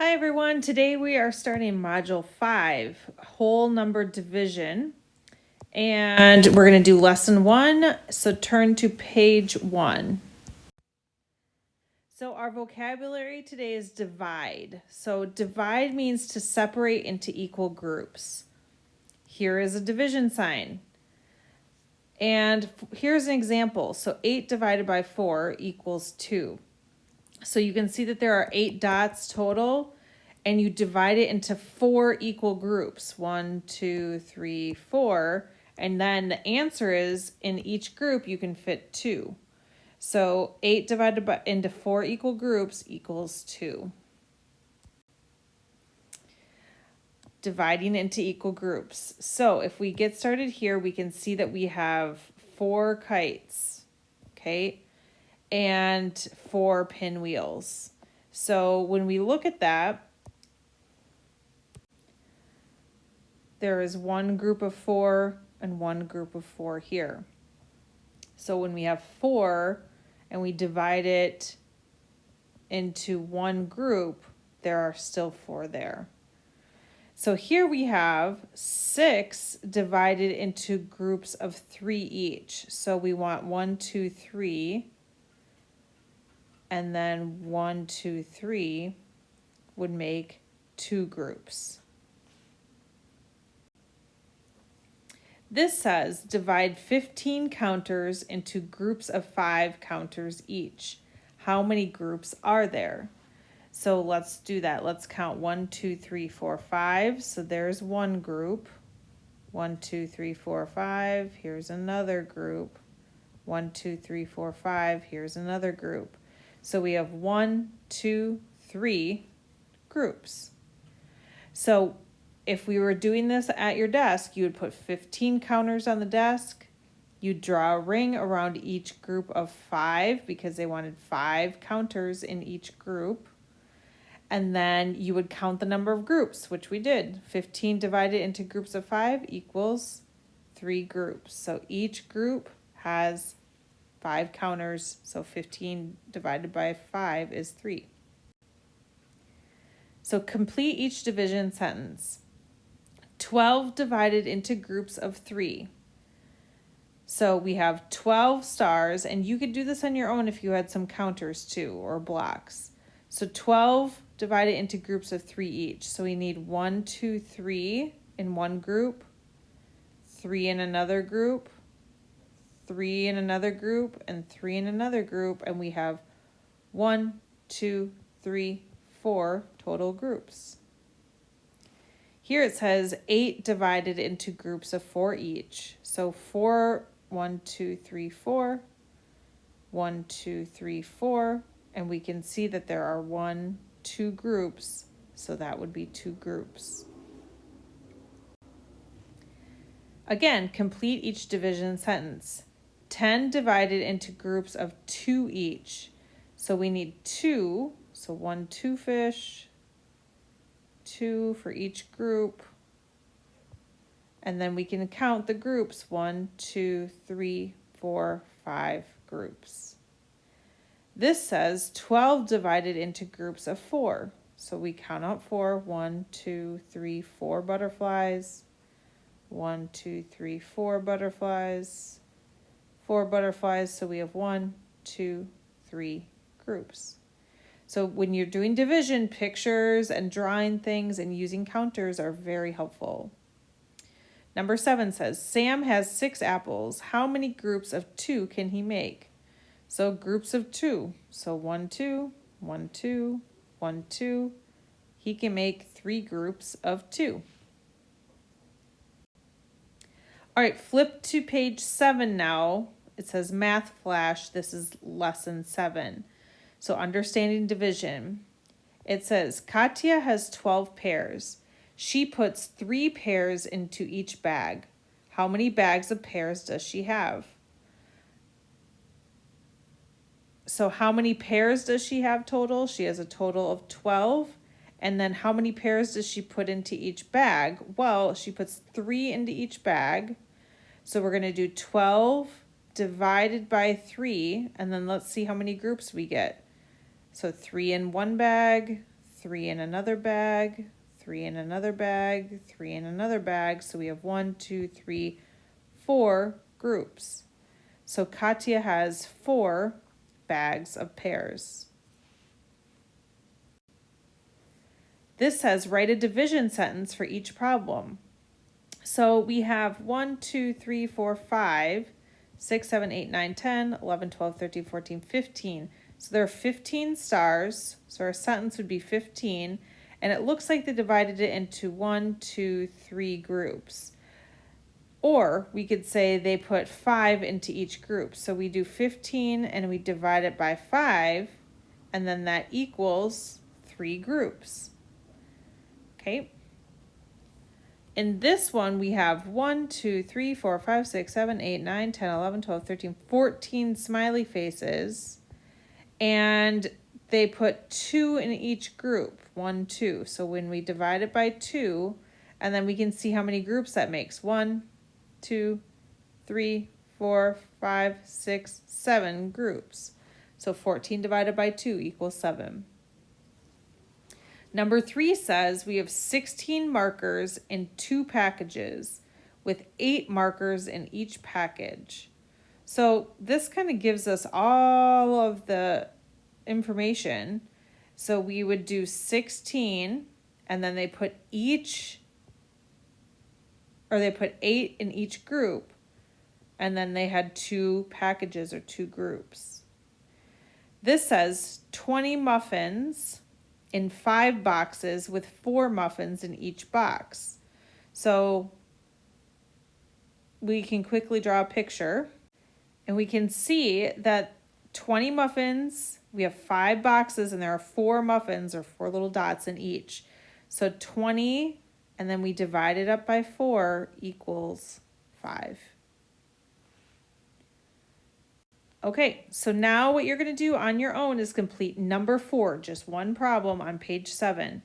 Hi everyone, today we are starting Module 5, Whole Number Division, and we're going to do Lesson 1, so turn to page 1. So our vocabulary today is divide. So divide means to separate into equal groups. Here is a division sign. And here's an example. So 8 divided by 4 equals 2. So you can see that there are 8 dots total, and you divide it into 4 equal groups, 1, 2, 3, 4, and then the answer is in each group you can fit 2. So 8 divided into 4 equal groups equals 2. Dividing into equal groups. So if we get started here, we can see that we have 4 kites, okay, and 4 pinwheels. So when we look at that, there is one group of 4 and one group of 4 here. So when we have 4 and we divide it into one group, there are still 4 there. So here we have 6 divided into groups of 3 each. So we want 1, 2, 3, and then 1, 2, 3 would make 2 groups. This says divide 15 counters into groups of 5 counters each. How many groups are there? So let's do that. Let's count 1, 2, 3, 4, 5. So there's one group. 1, 2, 3, 4, 5. Here's another group. 1, 2, 3, 4, 5. Here's another group. So we have 1, 2, 3 groups. So if we were doing this at your desk, you would put 15 counters on the desk. You'd draw a ring around each group of 5 because they wanted 5 counters in each group. And then you would count the number of groups, which we did. 15 divided into groups of 5 equals 3 groups. So each group has 5 counters. So 15 divided by 5 is 3. So complete each division sentence. 12 divided into groups of 3. So we have 12 stars, and you could do this on your own if you had some counters too, or blocks. So 12 divided into groups of 3 each. So we need 1, 2, 3 in one group, 3 in another group, 3 in another group, and 3 in another group, and we have 1, 2, 3, 4 total groups. Here it says 8 divided into groups of 4 each. So 4, 1, 2, 3, 4, 1, 2, 3, 4, and we can see that there are 1, 2 groups, so that would be 2 groups. Again, complete each division sentence. 10 divided into groups of 2 each. So we need 2, so 1, 2 fish, 2 for each group, and then we can count the groups, 1, 2, 3, 4, 5 groups. This says 12 divided into groups of 4. So we count out 4, 1, 2, 3, 4 butterflies, 1, 2, 3, 4 butterflies, 4 butterflies, so we have 1, 2, 3 groups. So when you're doing division, pictures and drawing things and using counters are very helpful. Number 7 says, Sam has 6 apples. How many groups of 2 can he make? So groups of 2. So 1, 2, 1, 2, 1, 2. He can make 3 groups of 2. All right, flip to page 7 now. It says Math Flash. This is lesson 7. So understanding division. It says Katya has 12 pears. She puts 3 pears into each bag. How many bags of pears does she have? So how many pears does she have total? She has a total of 12. And then how many pears does she put into each bag? Well, she puts 3 into each bag. So we're going to do 12 divided by 3. And then let's see how many groups we get. So 3 in one bag, 3 in another bag, 3 in another bag, 3 in another bag. So we have 1, 2, 3, 4 groups. So Katya has 4 bags of pears. This says write a division sentence for each problem. So we have 1, 2, 3, 4, 5, 6, 7, 8, 9, 10, 11, 12, 13, 14, 15. So there are 15 stars. So our sentence would be 15. And it looks like they divided it into 1, 2, 3 groups. Or we could say they put 5 into each group. So we do 15 and we divide it by 5. And then that equals 3 groups. Okay. In this one, we have 1, 2, 3, 4, 5, 6, 7, 8, 9, 10, 11, 12, 13, 14 smiley faces. And they put 2 in each group, 1, 2. So when we divide it by 2, and then we can see how many groups that makes. 1, 2, 3, 4, 5, 6, 7 groups. So 14 divided by 2 equals 7. Number 3 says we have 16 markers in 2 packages with 8 markers in each package. So this kind of gives us all of the information. So we would do 16 and then they put 8 in each group, and then they had 2 packages or 2 groups. This says 20 muffins in 5 boxes with 4 muffins in each box. So we can quickly draw a picture and we can see that 20 muffins, we have 5 boxes and there are 4 muffins or 4 little dots in each. So 20 and then we divide it up by 4 equals 5. Okay, so now what you're going to do on your own is complete number 4, just one problem on page 7.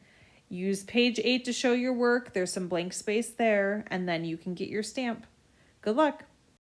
Use page 8 to show your work. There's some blank space there, and then you can get your stamp. Good luck.